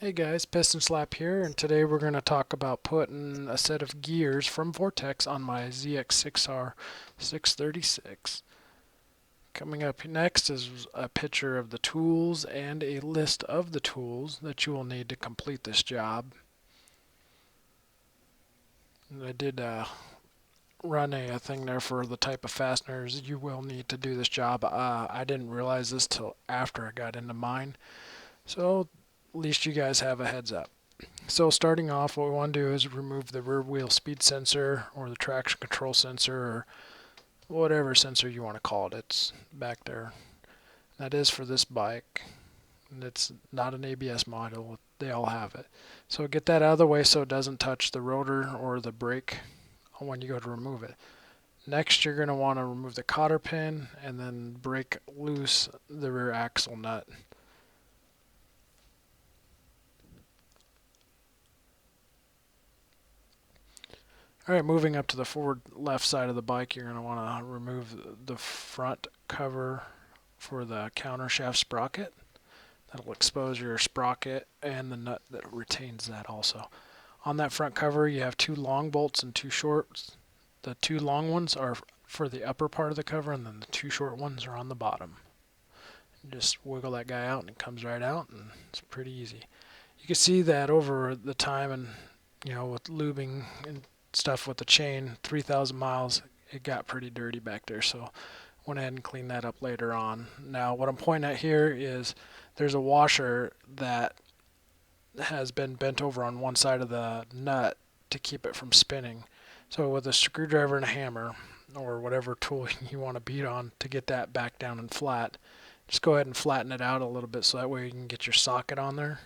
Hey guys, Piston Slap here, and today we're going to talk about putting a set of gears from Vortex on my ZX6r 636. Coming up next is a picture of the tools and a list of the tools that you will need to complete this job. And I did run a thing there for the type of fasteners you will need to do this job. I didn't realize this till after I got into mine, so at least you guys have a heads up. So starting off, what we want to do is remove the rear wheel speed sensor or the traction control sensor or whatever sensor you want to call it. It's back there. That is for this bike. And it's not an ABS model. They all have it. So get that out of the way so it doesn't touch the rotor or the brake when you go to remove it. Next, you're going to want to remove the cotter pin and then break loose the rear axle nut. Alright, moving up to the forward left side of the bike, you're going to want to remove the front cover for the countershaft sprocket. That'll expose your sprocket and the nut that retains that also. On that front cover, you have two long bolts and two shorts. The two long ones are for the upper part of the cover, and then the two short ones are on the bottom. Just wiggle that guy out and it comes right out, and it's pretty easy. You can see that over the time, and with lubing and stuff with the chain, 3,000 miles, it got pretty dirty back there, so went ahead and cleaned that up later on. Now what I'm pointing at here is there's a washer that has been bent over on one side of the nut to keep it from spinning. So with a screwdriver and a hammer or whatever tool you want to beat on to get that back down and flat, just go ahead and flatten it out a little bit so that way you can get your socket on there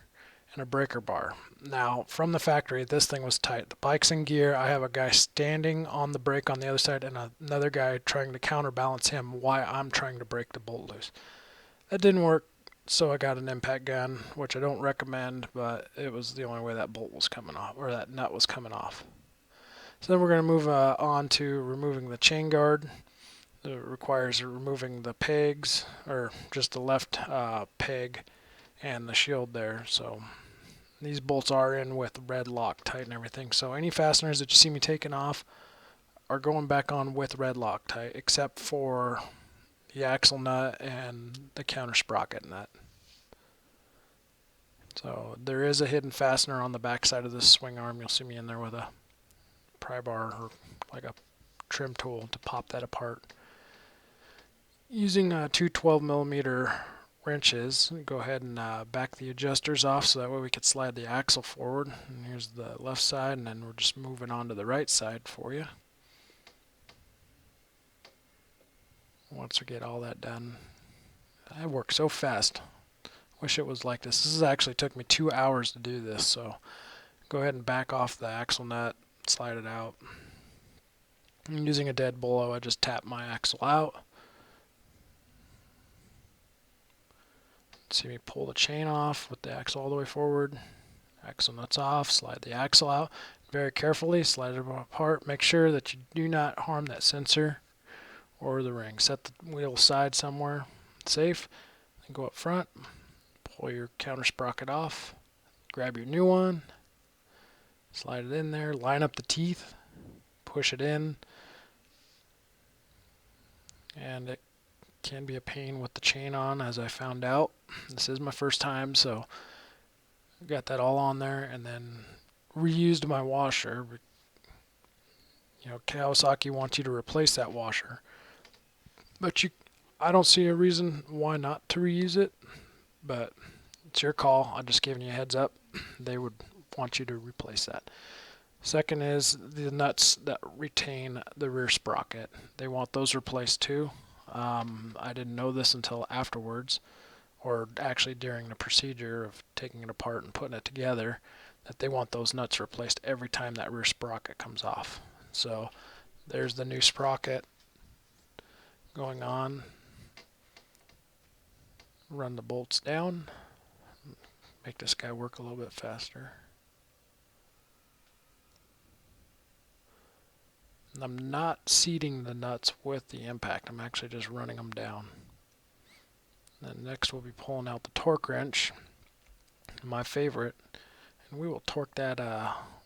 and a breaker bar. Now, from the factory, this thing was tight. The bike's in gear. I have a guy standing on the brake on the other side and another guy trying to counterbalance him while I'm trying to break the bolt loose. That didn't work, so I got an impact gun, which I don't recommend, but it was the only way that bolt was coming off, or that nut was coming off. So then we're going to move on to removing the chain guard. It requires removing the pegs, or just the left peg and the shield there. So these bolts are in with red Loctite and everything. So any fasteners that you see me taking off are going back on with red Loctite, except for the axle nut and the counter sprocket nut. So there is a hidden fastener on the back side of this swing arm. You'll see me in there with a pry bar or like a trim tool to pop that apart. Using two 12mm wrenches, go ahead and back the adjusters off so that way we could slide the axle forward. And here's the left side, and then we're just moving on to the right side for you. Once we get all that done, I work so fast. Wish it was like this. This actually took me 2 hours to do this, so go ahead and back off the axle nut, slide it out. I'm using a dead blow. I just tap my axle out. See me pull the chain off with the axle all the way forward. Axle nuts off, slide the axle out. Very carefully, slide it apart. Make sure that you do not harm that sensor or the ring. Set the wheel aside somewhere safe. Then go up front, pull your counter sprocket off, grab your new one, slide it in there, line up the teeth, push it in, and it can be a pain with the chain on, as I found out. This is my first time, so got that all on there, and then reused my washer. Kawasaki wants you to replace that washer, but I don't see a reason why not to reuse it, but it's your call. I'm just giving you a heads up. They would want you to replace that. Second is the nuts that retain the rear sprocket. They want those replaced too. I didn't know this until afterwards, or actually during the procedure of taking it apart and putting it together, that they want those nuts replaced every time that rear sprocket comes off. So there's the new sprocket going on. Run the bolts down, make this guy work a little bit faster. I'm not seating the nuts with the impact. I'm actually just running them down. Then next we'll be pulling out the torque wrench. my favorite. And we will torque that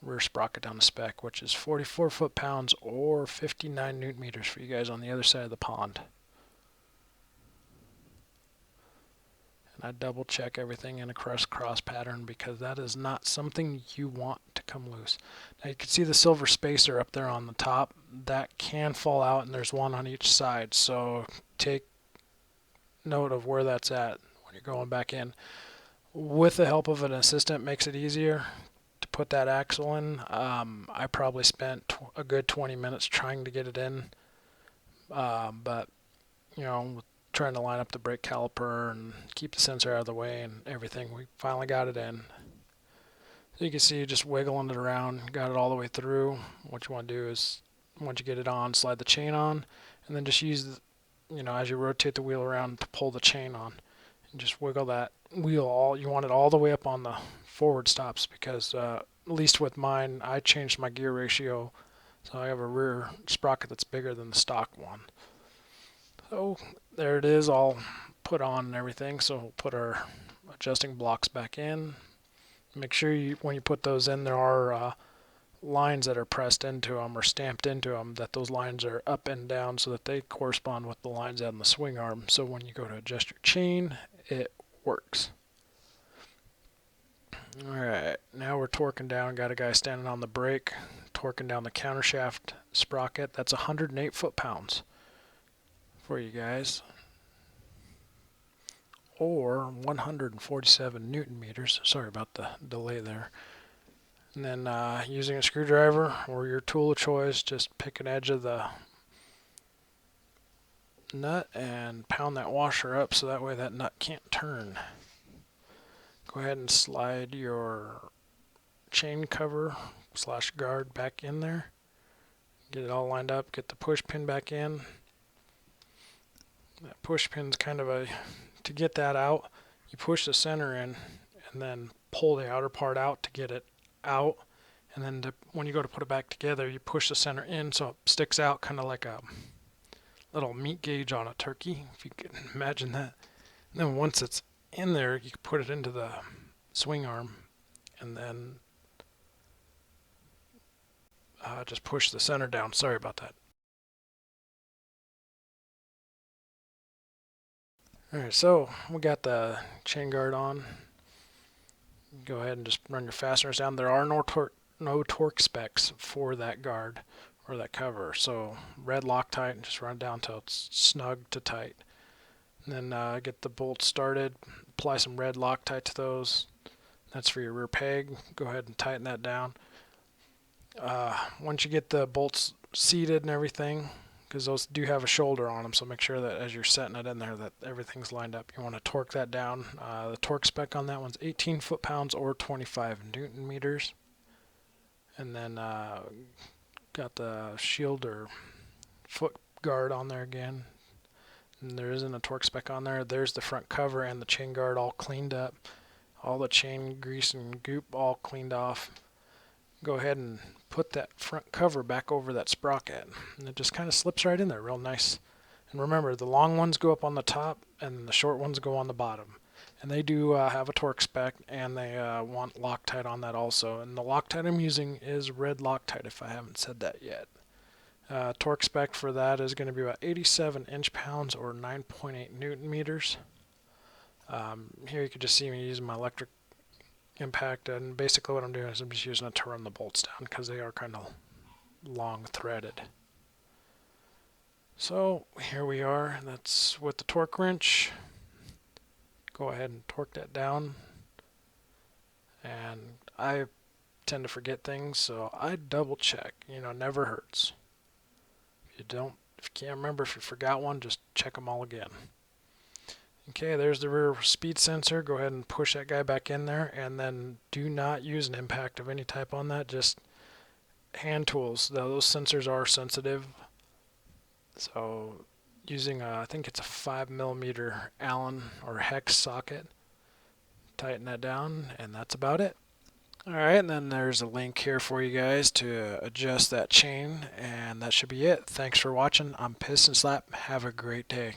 rear sprocket down to spec, which is 44 foot-pounds or 59 newton meters for you guys on the other side of the pond. And I double check everything in a cross pattern because that is not something you want to come loose. Now you can see the silver spacer up there on the top. That can fall out, and there's one on each side, so take note of where that's at when you're going back in. With the help of an assistant, makes it easier to put that axle in. I probably spent a good 20 minutes trying to get it in, but you know, trying to line up the brake caliper and keep the sensor out of the way and everything, we finally got it in. So you can see just wiggling it around, got it all the way through. What you want to do is, once you get it on, slide the chain on, and then just use the, you know, as you rotate the wheel around to pull the chain on. And just wiggle that wheel you want it all the way up on the forward stops, because at least with mine, I changed my gear ratio, so I have a rear sprocket that's bigger than the stock one. So there it is, all put on and everything. So we'll put our adjusting blocks back in. Make sure when you put those in, there are lines that are pressed into them or stamped into them, that those lines are up and down so that they correspond with the lines out in the swing arm. So when you go to adjust your chain, it works. Alright, now we're torquing down. Got a guy standing on the brake, torquing down the countershaft sprocket. That's 108 foot-pounds for you guys, or 147 newton meters. Sorry about the delay there. And then using a screwdriver or your tool of choice, just pick an edge of the nut and pound that washer up so that way that nut can't turn. Go ahead and slide your chain cover / guard back in there. Get it all lined up, get the push pin back in. That push pin's kind of to get that out, you push the center in and then pull the outer part out to get it out, and then when you go to put it back together, you push the center in so it sticks out, kind of like a little meat gauge on a turkey, if you can imagine that. And then once it's in there, you can put it into the swing arm and then just push the center down. Sorry about that. Alright, so we got the chain guard on. Go ahead and just run your fasteners down. There are no torque specs for that guard or that cover, so red Loctite and just run it down until it's snug to tight. And then get the bolts started, apply some red Loctite to those. That's for your rear peg. Go ahead and tighten that down. Once you get the bolts seated and everything, because those do have a shoulder on them, so make sure that as you're setting it in there that everything's lined up. You want to torque that down. The torque spec on that one's 18 foot-pounds or 25 newton meters. And then got the shield or foot guard on there again. And there isn't a torque spec on there. There's the front cover and the chain guard all cleaned up. All the chain grease and goop all cleaned off. Go ahead and put that front cover back over that sprocket, and it just kind of slips right in there real nice. And remember, the long ones go up on the top and the short ones go on the bottom, and they do have a torque spec, and they want Loctite on that also. And the Loctite I'm using is red Loctite, if I haven't said that yet. Torque spec for that is going to be about 87 inch-pounds or 9.8 newton meters. Here you can just see me using my electric impact, and basically what I'm doing is I'm just using it to run the bolts down because they are kind of long threaded. So here we are. That's with the torque wrench. Go ahead and torque that down. And I tend to forget things, so I double check. You know, never hurts. If you can't remember, if you forgot one, just check them all again. Okay, there's the rear speed sensor. Go ahead and push that guy back in there, and then do not use an impact of any type on that, just hand tools. Now, those sensors are sensitive, so using I think it's a 5mm Allen or hex socket, tighten that down, and that's about it. Alright, and then there's a link here for you guys to adjust that chain, and that should be it. Thanks for watching. I'm Piston Slap. Have a great day.